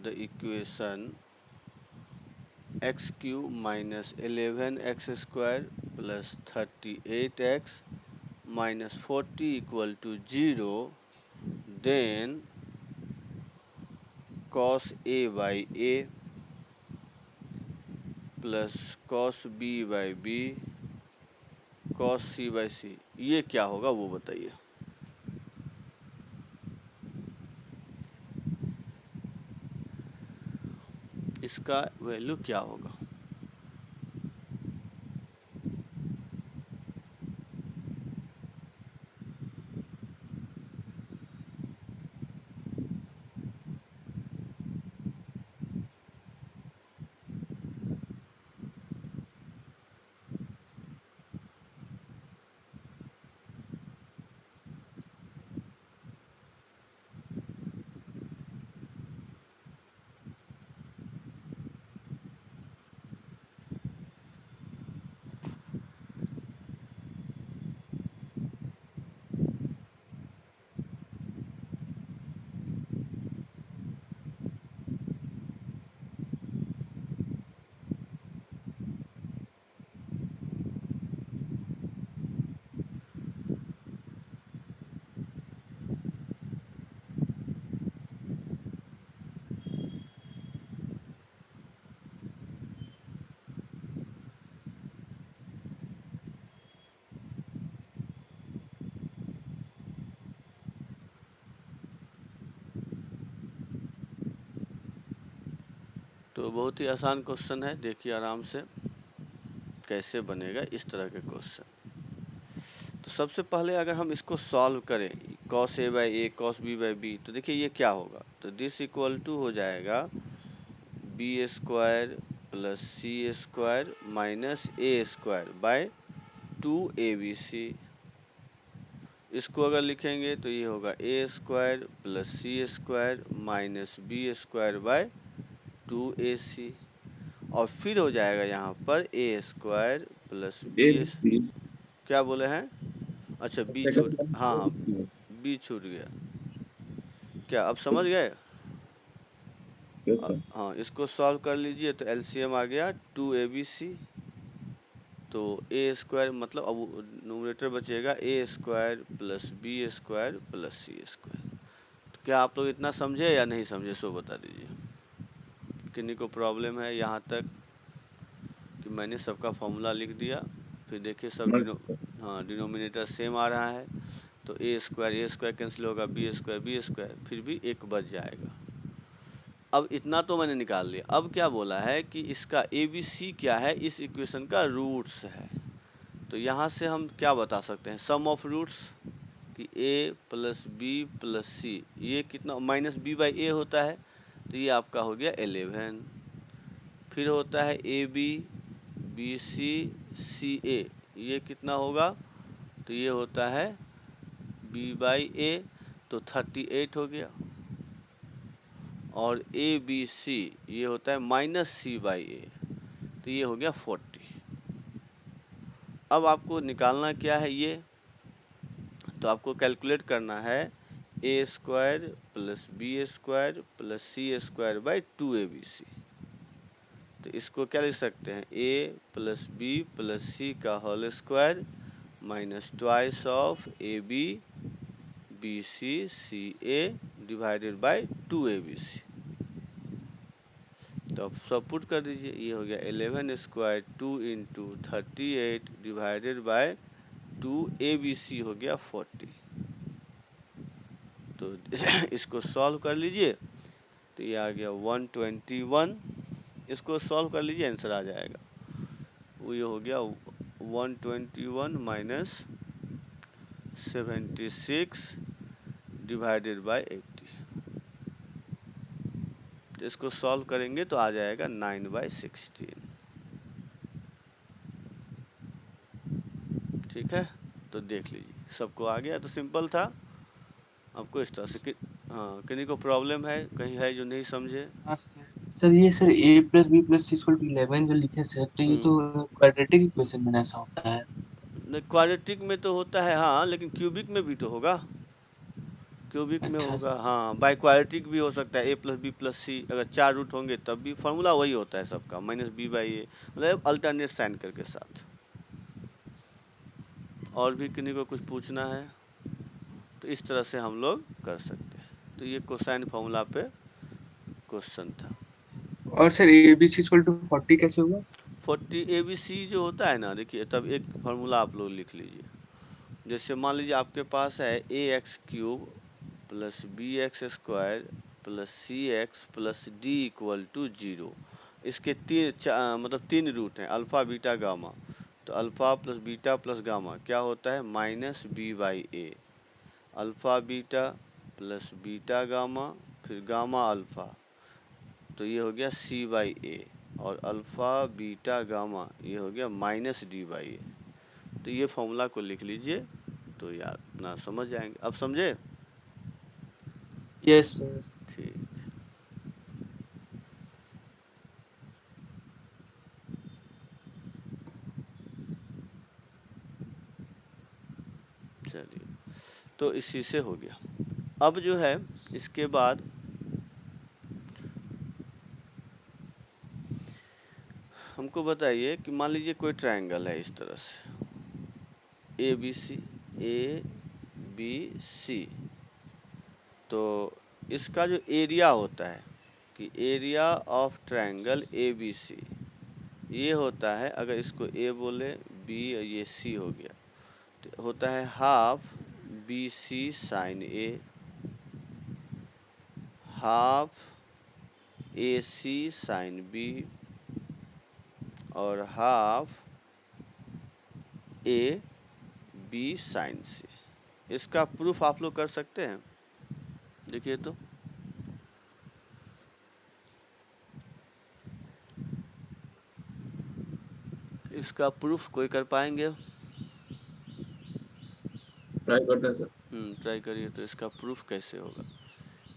the equation x cube minus 11x square plus 38x minus 40 equal to 0, then cos a by a plus cos b by b cos c by c, ये क्या होगा वो बताइए। इसका value क्या होगा? तो बहुत ही आसान क्वेश्चन है, देखिए आराम से कैसे बनेगा इस तरह के क्वेश्चन। तो सबसे पहले अगर हम इसको सॉल्व करें cos a by A cos b by B, तो देखिए ये क्या होगा, तो दिस इक्वल टू हो जाएगा B square plus C square minus A square by 2abc। इसको अगर लिखेंगे तो ये होगा a square plus C square minus B square by 2ac। और फिर हो जाएगा यहाँ पर a square plus A B. क्या बोले हैं? अच्छा बी छूट, हाँ बी छूट गया। क्या अब समझ गए? हाँ, इसको सॉल्व कर लीजिए तो एलसीएम आ गया 2abc। तो ए स्क्वायर मतलब अब न्यूमरेटर बचेगा A square plus B square plus C square. तो क्या आप लोग इतना समझे या नहीं समझे, सो बता दीजिए। किन्हीं को प्रॉब्लम है यहाँ तक कि मैंने सबका फॉर्मूला लिख दिया? फिर देखिए सब डिनोमिनेटर सेम आ रहा है, तो ए स्क्वायर कैंसिल होगा, बी स्क्वायर फिर भी एक बच जाएगा। अब इतना तो मैंने निकाल लिया। अब क्या बोला है कि इसका ABC क्या है, इस इक्वेशन का रूट्स है। तो यहाँ से हम क्या बता सकते हैं, सम ऑफ रूट्स कि a प्लस बी प्लस सी, ये कितना माइनस बी बाई ए होता है, तो ये आपका हो गया 11। फिर होता है AB BC CA, ये कितना होगा, तो ये होता है b बाई ए, तो 38 हो गया। और ABC ये होता है माइनस सी बाई ए, तो ये हो गया 40। अब आपको निकालना क्या है ये, तो आपको कैलकुलेट करना है A square plus B square plus C square by 2abc। तो इसको क्या लिख सकते हैं, a plus B plus C का whole square minus twice of A B B C C A divided by 2abc। तो अब सब पुट कर दीजिए, ये हो गया 11 square 2 into 38 divided by 2abc हो गया 40। तो इसको सॉल्व कर लीजिए तो ये आ गया 121। इसको सॉल्व कर लीजिए आंसर आ जाएगा। वो ये हो गया 121 माइनस 76 डिवाइडेड बाय 80। तो इसको सॉल्व करेंगे तो आ जाएगा 9/16। ठीक है, तो देख लीजिए सबको आ गया, तो सिंपल था। आपको इस तरह से हाँ, किन्हीं को प्रॉब्लम है, कहीं है जो नहीं समझे? हाँ सर, ये sir a plus B plus C equal to 11 जो लिखे सर, तो ये तो क्वाड्रेटिक इक्वेशन में ऐसा होता है। क्वाड्रेटिक में तो होता है हाँ, लेकिन क्यूबिक में भी तो होगा, क्यूबिक में अच्छा होगा हाँ। बाई क्वाड्रेटिक भी हो सकता है, ए प्लस बी प्लस सी, अगर 4 रूट होंगे तब भी फॉर्मूला वही होता है सबका, माइनस बी बाई ए, मतलब अल्टरनेट साइन करके साथ। और भी किन्हीं को कुछ पूछना है तो इस तरह से हम लोग कर सकते हैं। तो ये कोसाइन फॉर्मूला पे क्वेश्चन था। और sir A B C equal to 40 कैसे हुआ? 40 ABC जो होता है ना, देखिए तब एक फार्मूला आप लोग लिख लीजिए। जैसे मान लीजिए आपके पास है ax³ plus bx² plus cx plus d equal to 0। इसके मतलब 3 रूट हैं, अल्फ़ा बीटा गामा। तो alpha plus beta plus gamma क्या होता है, minus B by A. Alpha beta plus beta gamma फिर गामा अल्फ़ा, तो ये हो गया सी बाई ए। और अल्फ़ा बीटा गामा ये हो गया माइनस डी बाई ए। तो ये फॉर्मूला को लिख लीजिए तो यार अपना समझ जाएंगे। अब समझे? Yes sir. ठीक, चलिए तो इसी से हो गया। अब जो है इसके बाद हमको बताइए कि मान लीजिए कोई ट्रायंगल है इस तरह से ए बी सी। तो इसका जो एरिया होता है कि area of triangle A B C, ये होता है, अगर इसको ए बोले बी और ये सी हो गया, तो होता है हाफ बी सी साइन ए, हाफ ए सी साइन बी, और हाफ ए बी साइन सी। इसका प्रूफ आप लोग कर सकते हैं, देखिए तो इसका प्रूफ कोई कर पाएंगे? ट्राई करते हैं सर। ट्राई करिए। तो इसका प्रूफ कैसे होगा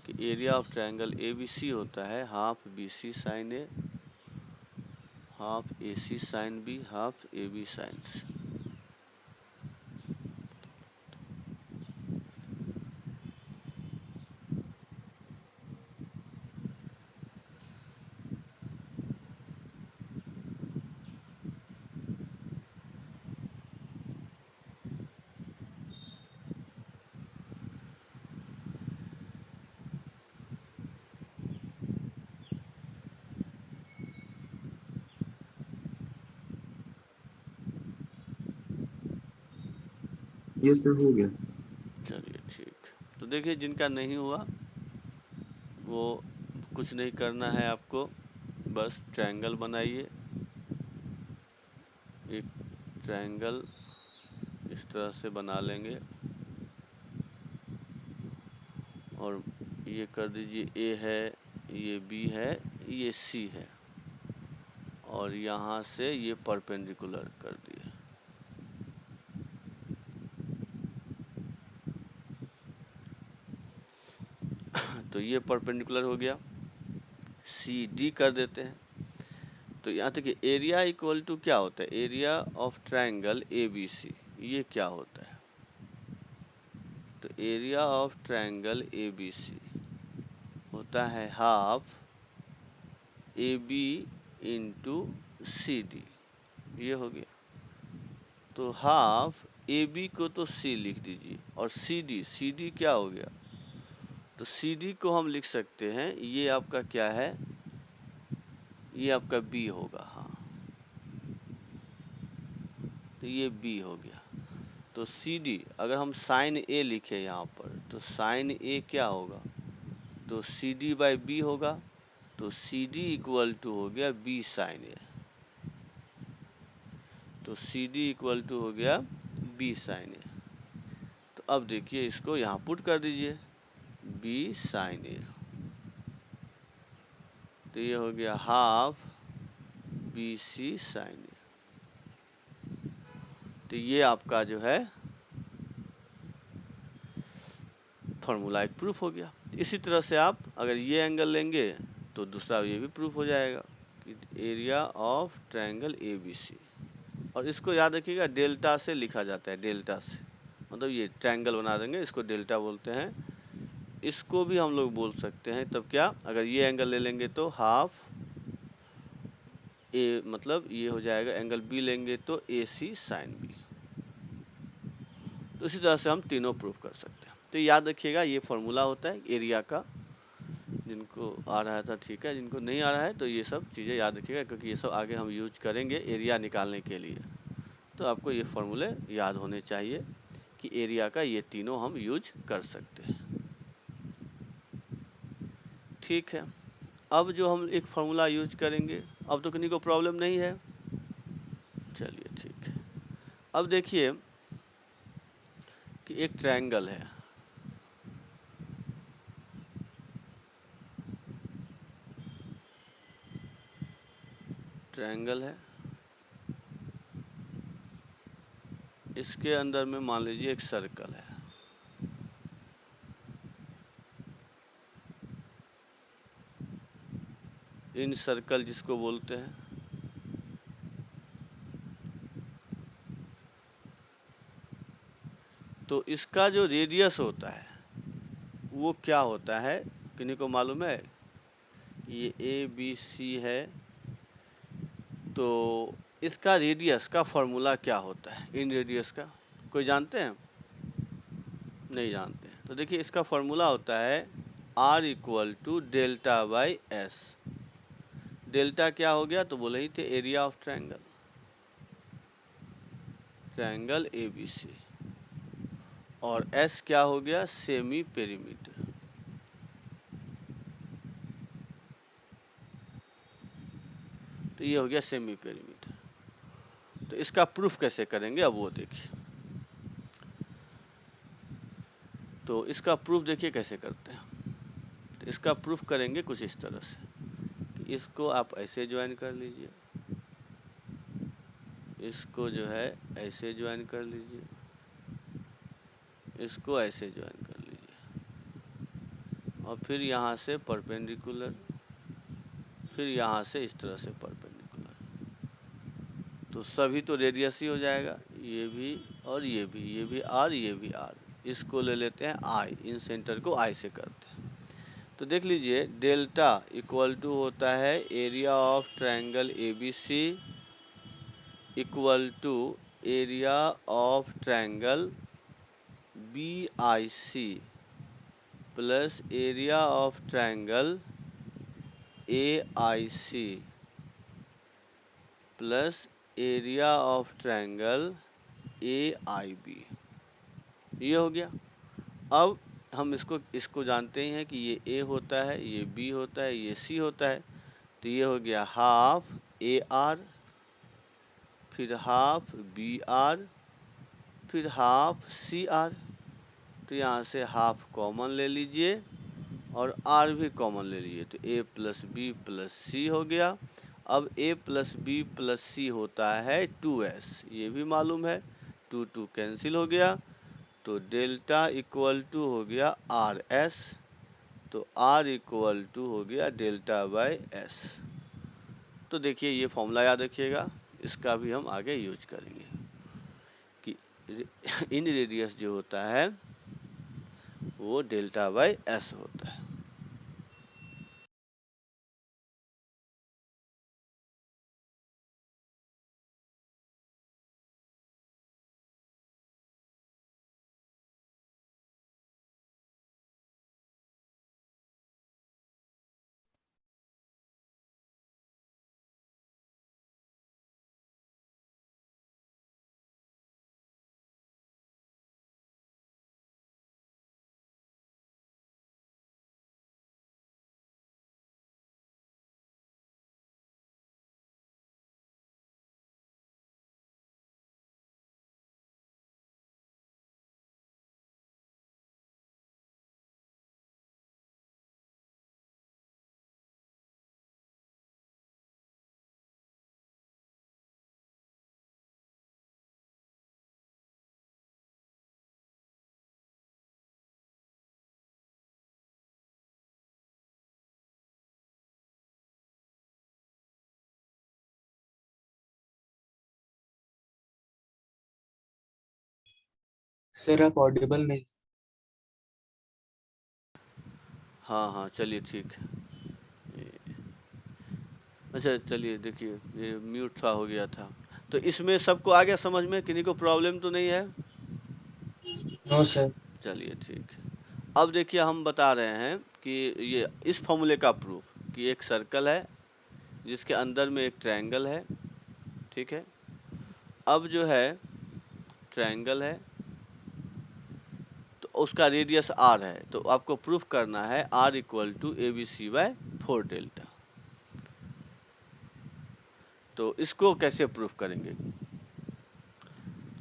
कि एरिया ऑफ ट्रायंगल ABC होता है half BC sign A, half AC sign B, half AB sign C। ये सर हो गया। चलिए ठीक। तो देखिए जिनका नहीं हुआ वो कुछ नहीं करना है आपको, बस ट्रायंगल बनाइए। एक ट्रायंगल इस तरह से बना लेंगे और ये कर दीजिए A है, ये B है, ये C है और यहाँ से ये परपेंडिकुलर कर दिए। तो ये परपेंडिकुलर हो गया। CD कर देते हैं। तो यहाँ तक एरिया इक्वल टू क्या होता है, एरिया ऑफ ट्रायंगल ABC, ये क्या होता है। तो एरिया ऑफ ट्रायंगल ABC होता है हाफ AB इंटू CD, ये हो गया। तो हाफ AB को तो C लिख दीजिए और CD क्या हो गया, तो CD को हम लिख सकते हैं, ये आपका क्या है, ये आपका B होगा। हाँ तो ये B हो गया। तो CD अगर हम साइन A लिखे यहाँ पर, तो साइन A क्या होगा, तो CD बाई B होगा। तो CD इक्वल टू हो गया B साइन A। तो CD इक्वल टू हो गया B साइन A। तो अब देखिए इसको यहाँ पुट कर दीजिए B साइन A। तो ये हो गया हाफ BC साइन A। तो ये आपका जो है फॉर्मूला एक प्रूफ हो गया। इसी तरह से आप अगर ये एंगल लेंगे तो दूसरा ये भी प्रूफ हो जाएगा कि एरिया ऑफ ट्रायंगल ABC। और इसको याद रखिएगा डेल्टा से लिखा जाता है, डेल्टा से, मतलब ये ट्रायंगल बना देंगे, इसको डेल्टा बोलते हैं। इसको भी हम लोग बोल सकते हैं तब क्या, अगर ये एंगल ले लेंगे तो हाफ ए, मतलब ये हो जाएगा, एंगल B लेंगे तो AC साइन B। तो इसी तरह से हम तीनों प्रूफ कर सकते हैं। तो याद रखिएगा ये फॉर्मूला होता है एरिया का। जिनको आ रहा था ठीक है, जिनको नहीं आ रहा है तो ये सब चीज़ें याद रखिएगा, क्योंकि ये सब आगे हम यूज करेंगे एरिया निकालने के लिए। तो आपको ये फॉर्मूले याद होने चाहिए कि एरिया का ये तीनों हम यूज कर सकते हैं। ठीक है, अब जो हम एक फार्मूला यूज करेंगे, अब तो किसी को प्रॉब्लम नहीं है। चलिए ठीक है, अब देखिए कि एक ट्रायंगल है, ट्रायंगल है, इसके अंदर में मान लीजिए एक सर्कल है। इन सर्कल जिसको बोलते हैं, तो इसका जो रेडियस होता है वो क्या होता है, किन्हीं को मालूम है। ये ABC है, तो इसका रेडियस का फॉर्मूला क्या होता है, इन रेडियस का कोई जानते हैं, नहीं जानते हैं। तो देखिए इसका फॉर्मूला होता है R equal to delta by S। Delta क्या हो गया, तो बोले ही थे area of triangle, triangle ABC, और S क्या हो गया, सेमी पेरीमीटर। तो ये हो गया सेमी पेरीमीटर। तो इसका प्रूफ कैसे करेंगे, अब वो देखिए। तो इसका प्रूफ देखिए कैसे करते हैं। तो इसका प्रूफ करेंगे कुछ इस तरह से कि इसको आप ऐसे ज्वाइन कर लीजिए, इसको जो है ऐसे ज्वाइन कर लीजिए, इसको ऐसे ज्वाइन कर लीजिए और फिर यहाँ से परपेंडिकुलर, फिर यहाँ से इस तरह से परपेंडिकुलर। तो सभी तो रेडियस ही हो जाएगा, ये भी और ये भी आर, ये भी आर। इसको ले लेते हैं आई, इन सेंटर को आई से करते हैं। तो देख लीजिए डेल्टा इक्वल टू होता है area of triangle ABC equal to area of triangle BIC plus area of triangle AIC plus area of triangle AIB। ये हो गया। अब हम इसको जानते हैं कि ये A होता है, ये B होता है, ये C होता है। तो ये हो गया हाफ AR, फिर हाफ BR, फिर हाफ CR। तो यहाँ से हाफ कॉमन ले लीजिए और R भी कॉमन ले लीजिए। तो A plus B plus C हो गया। अब A plus B plus C होता है 2S, ये भी मालूम है। 2 कैंसिल हो गया। तो डेल्टा इक्वल टू हो गया RS, तो R इक्वल टू हो गया डेल्टा बाय S। तो देखिए ये फॉर्मूला याद रखिएगा, इसका भी हम आगे यूज करेंगे कि इन रेडियस जो होता है वो डेल्टा बाय S होता है। सर आप ऑडिबल नहीं। हाँ चलिए ठीक है। अच्छा चलिए देखिए ये म्यूट सा हो गया था। तो इसमें सबको आ गया समझ में, किसी को प्रॉब्लम तो नहीं है? No sir. चलिए ठीक है। अब देखिए हम बता रहे हैं कि ये इस फॉर्मूले का प्रूफ कि एक सर्कल है जिसके अंदर में एक ट्रायंगल है, ठीक है। अब जो है ट्रायंगल है तो उसका रेडियस R है, तो आपको प्रूफ करना है R equal to ABC by 4 delta. तो इसको कैसे प्रूफ करेंगे?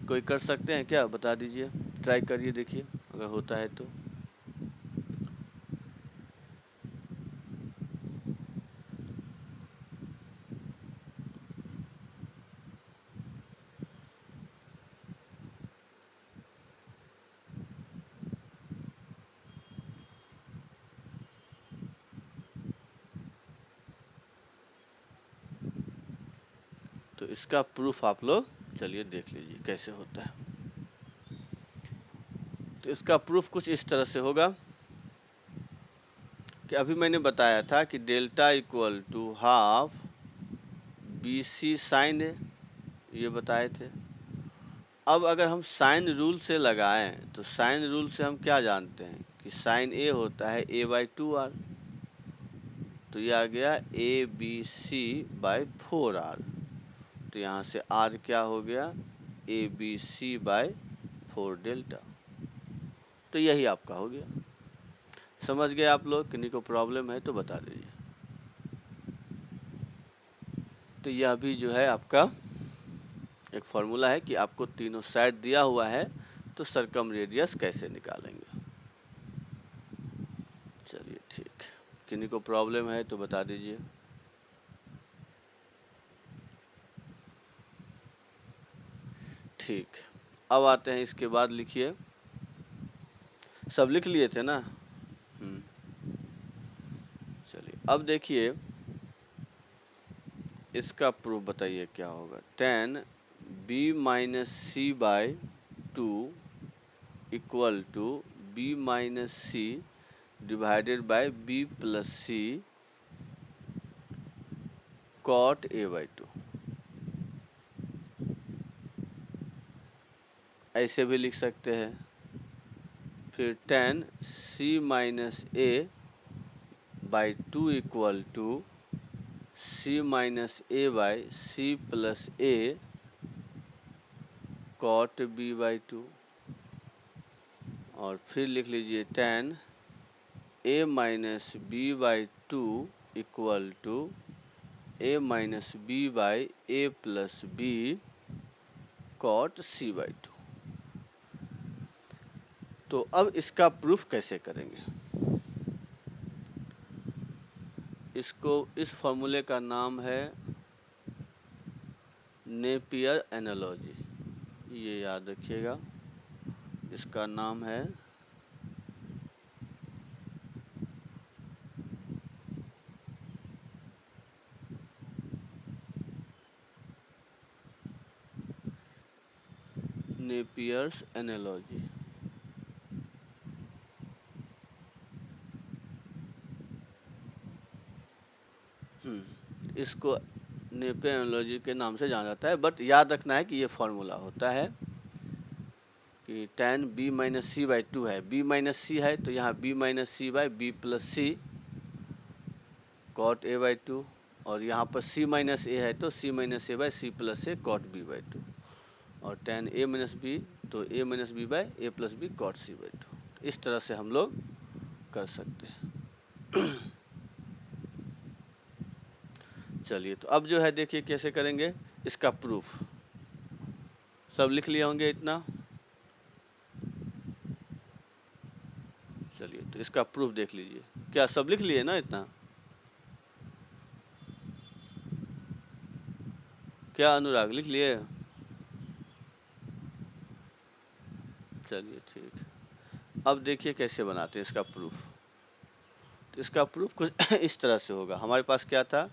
कोई कर सकते हैं क्या? बता दीजिए, ट्राई करिए, देखिए अगर होता है तो। तो इसका प्रूफ आप लोग चलिए देख लीजिए कैसे होता है। तो इसका प्रूफ कुछ इस तरह से होगा कि अभी मैंने बताया था कि delta equal to half BC sign है, ये बताए थे। अब अगर हम साइन रूल से लगाएं तो साइन रूल से हम क्या जानते हैं कि साइन A होता है A/2R। तो ये आ गया ABC बाय 4R। तो यहाँ से R क्या हो गया? ABC by 4 delta. तो यही आपका हो गया। समझ गए आप लोग? किन्हीं को प्रॉब्लम है तो बता दीजिए। तो यह भी जो है आपका एक फॉर्मूला है कि आपको तीनों साइड दिया हुआ है तो सरकम रेडियस कैसे निकालेंगे। चलिए ठीक, किन्हीं को प्रॉब्लम है तो बता दीजिए। ठीक, अब आते हैं इसके बाद लिखिए सब लिख लिए थे ना? चलिए अब देखिए इसका प्रूफ बताइए क्या होगा। tan b minus C by two equal to b minus C divided by b plus C cot a by two. ऐसे भी लिख सकते हैं। फिर tan c minus a by two equal to c minus a by C plus a cot b by two. और फिर लिख लीजिए tan a minus b by two equal to a minus b by a plus b cot c by two. तो अब इसका proof कैसे करेंगे? इसको इस फॉर्मूले का नाम है नेपियर एनालॉजी। ये याद रखिएगा, इसका नाम है नेपियर्स एनालॉजी। इसको नेपियर एनालॉजी के नाम से जाना जाता है, बट याद रखना है कि ये फॉर्मूला होता है कि tan b minus C by two है, b माइनस सी है तो यहाँ b minus C by B plus C cot a by two, और यहाँ पर c माइनस ए है तो c minus A by C plus A cot b by two, और tan a माइनस बी तो a minus B by A plus B cot c by two. इस तरह से हम लोग कर सकते हैं। चलिए तो अब जो है देखिए कैसे करेंगे इसका प्रूफ। सब लिख लिए होंगे इतना? चलिए तो इसका प्रूफ देख लीजिए। क्या सब लिख लिए ना इतना? क्या अनुराग लिख लिए? चलिए ठीक। अब देखिए कैसे बनाते हैं इसका प्रूफ। तो इसका प्रूफ कुछ इस तरह से होगा। हमारे पास क्या था,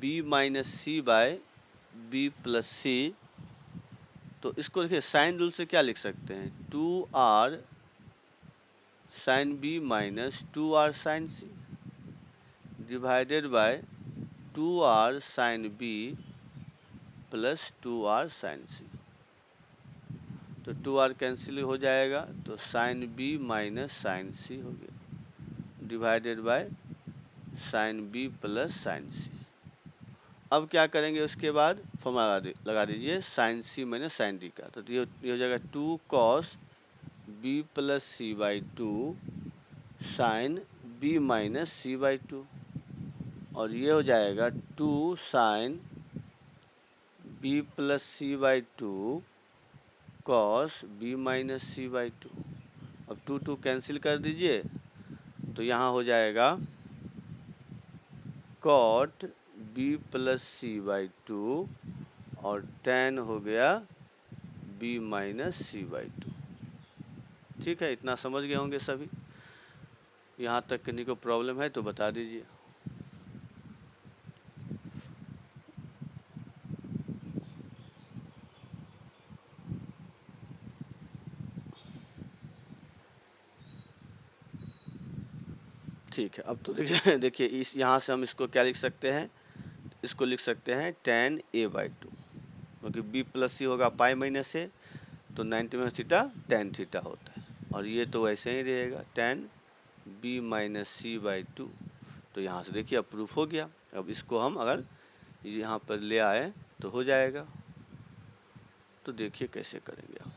b माइनस सी बाय बी प्लस सी। तो इसको देखिए साइन रूल से क्या लिख सकते हैं, 2r sine b minus 2r sine C divided by 2r sine b plus 2r sine C. तो 2r कैंसिल हो जाएगा तो sign b minus sign C हो गया divided by sign b plus sine C. अब क्या करेंगे उसके बाद फॉर्मूला लगा दीजिए sine C minus sine D का। तो ये हो जाएगा 2 cos b plus C by two sine b minus C by two, और ये हो जाएगा 2 sign b plus C by two cos b minus C by two. अब 2 कैंसिल कर दीजिए तो यहाँ हो जाएगा cot b plus C by two और tan हो गया b minus C by two. ठीक है, इतना समझ गए होंगे सभी। यहाँ तक किन्हीं को प्रॉब्लम है तो बता दीजिए। ठीक है, अब तो देखिए देखिए इस यहाँ से हम इसको क्या लिख सकते हैं, इसको लिख सकते हैं tan a बाई टू, क्योंकि b प्लस सी होगा पाई माइनस ए तो 90 माइनस थीटा tan थीटा होता है, और ये तो वैसे ही रहेगा tan b minus C by two. तो यहाँ से देखिए अब प्रूफ हो गया। अब इसको हम अगर यहाँ पर ले आए तो हो जाएगा। तो देखिए कैसे करेंगे हम।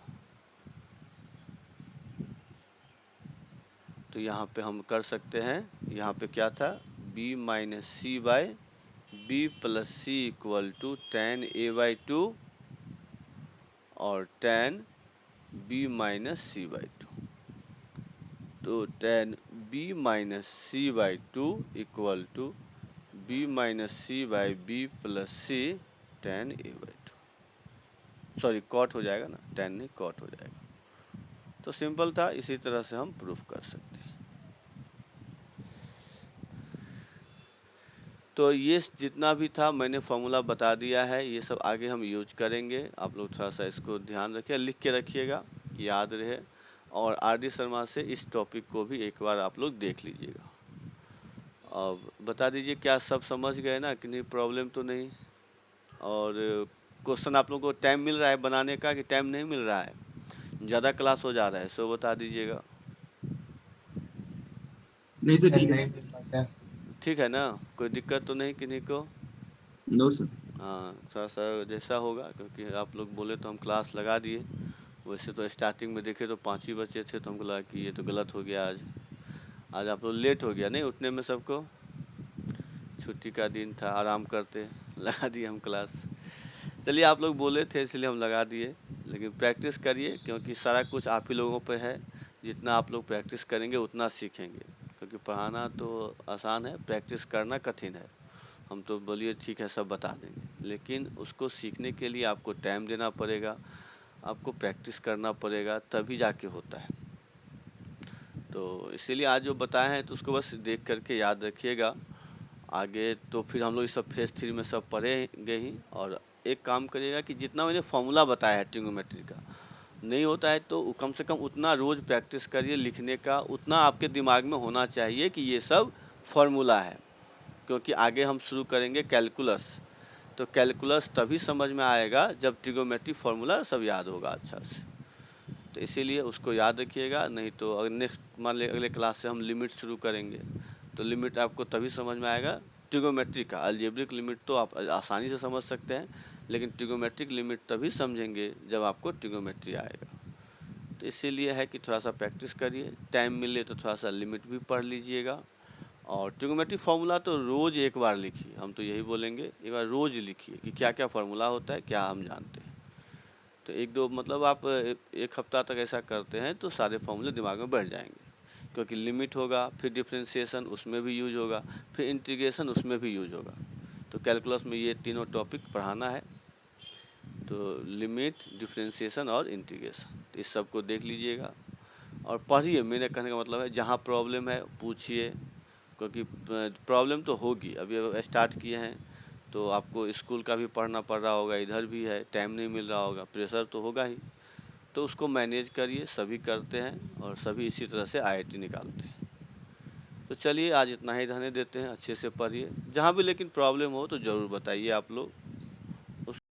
तो यहाँ पे हम कर सकते हैं, यहाँ पे क्या था b minus C by B plus C equal to tan a by two और tan b minus C by two. तो tan b minus C by two equal to b minus C by B plus C tan a by two. Sorry cot हो जाएगा ना, tan नहीं cot हो जाएगा। तो simple था, इसी तरह से हम प्रूफ कर सकते हैं। तो ये जितना भी था मैंने फॉर्मूला बता दिया है, ये सब आगे हम यूज करेंगे। आप लोग थोड़ा सा इसको ध्यान रखिए, लिख के रखिएगा, याद रहे। और आर.डी. शर्मा से इस टॉपिक को भी एक बार आप लोग देख लीजिएगा। अब बता दीजिए क्या सब समझ गए ना, कि नहीं, प्रॉब्लम तो नहीं? और क्वेश्चन आप लोगों को टाइम मिल रहा है बनाने का कि टाइम नहीं मिल रहा है? ज़्यादा क्लास हो जा रहा है, सो बता दीजिएगा। नहीं सर, सर ठीक है। नहीं मिल पाता है। ठीक है ना, कोई दिक्कत तो नहीं किन्हीं को? No sir. हाँ, थोड़ा सा जैसा होगा, क्योंकि आप लोग बोले तो हम क्लास लगा दिए। वैसे तो स्टार्टिंग में देखे तो 5 ही बचे थे, तो हमको लगा कि ये तो गलत हो गया आज आप लोग लेट हो गया नहीं उठने में सबको। छुट्टी का दिन था, आराम करते, लगा दिए हम क्लास। चलिए, आप लोग बोले थे इसलिए हम लगा दिए, लेकिन प्रैक्टिस करिए, क्योंकि सारा कुछ आप ही लोगों पे है। जितना आप लोग प्रैक्टिस करेंगे उतना सीखेंगे, क्योंकि पढ़ाना तो आसान है, प्रैक्टिस करना कठिन है। हम तो बोलिए ठीक है सब बता देंगे, लेकिन उसको सीखने के लिए आपको टाइम देना पड़ेगा, आपको प्रैक्टिस करना पड़ेगा, तभी जाके होता है। तो इसीलिए आज जो बताए हैं तो उसको बस देख करके याद रखिएगा। आगे तो फिर हम लोग इस सब फेज 3 में सब पढ़ेंगे ही। और एक काम करिएगा कि जितना मैंने फॉर्मूला बताया है ट्रिग्नोमेट्री का, नहीं होता है तो कम से कम उतना रोज़ प्रैक्टिस करिए लिखने का, उतना आपके दिमाग में होना चाहिए कि ये सब फार्मूला है। क्योंकि आगे हम शुरू करेंगे कैलकुलस, तो कैलकुलस तभी समझ में आएगा जब ट्रिग्नोमेट्री फार्मूला सब याद होगा अच्छा से। तो इसीलिए उसको याद रखिएगा, नहीं तो अगर नेक्स्ट मान लीजिए अगले क्लास से हम लिमिट शुरू करेंगे, तो लिमिट आपको तभी समझ में आएगा। ट्रिग्नोमेट्री का अलजेब्रिक लिमिट तो आप आसानी से समझ सकते हैं, लेकिन ट्रिग्नोमेट्रिक लिमिट तभी समझेंगे जब आपको ट्रिग्नोमेट्री आएगा। तो इसीलिए है कि थोड़ा सा प्रैक्टिस करिए, टाइम मिले तो थोड़ा सा लिमिट भी पढ़ लीजिएगा। और ट्रिग्नोमेट्री फार्मूला तो रोज़ एक बार लिखिए, हम तो यही बोलेंगे, एक बार रोज़ लिखिए कि क्या क्या फार्मूला होता है, क्या हम जानते हैं। तो एक दो मतलब आप एक हफ्ता तक ऐसा करते हैं तो सारे फार्मूले दिमाग में बैठ जाएंगे, क्योंकि लिमिट होगा, फिर डिफरेंशिएशन उसमें भी यूज होगा, फिर इंटीग्रेशन उसमें भी यूज होगा। तो कैलकुलस में ये तीनों टॉपिक पढ़ाना है, तो लिमिट, डिफरेंशिएशन और इंटीग्रेशन, तो इस सब को देख लीजिएगा और पढ़िए। मेरे कहने का मतलब है जहाँ प्रॉब्लम है पूछिए, क्योंकि प्रॉब्लम तो होगी। अभी स्टार्ट किए हैं तो आपको स्कूल का भी पढ़ना पड़ रहा होगा, इधर भी है, टाइम नहीं मिल रहा होगा, प्रेशर तो होगा ही। तो उसको मैनेज करिए, सभी करते हैं और सभी इसी तरह से IIT निकालते हैं। तो चलिए आज इतना ही रहने देते हैं, अच्छे से पढ़िए। जहाँ भी लेकिन प्रॉब्लम हो तो ज़रूर बताइए आप लोग।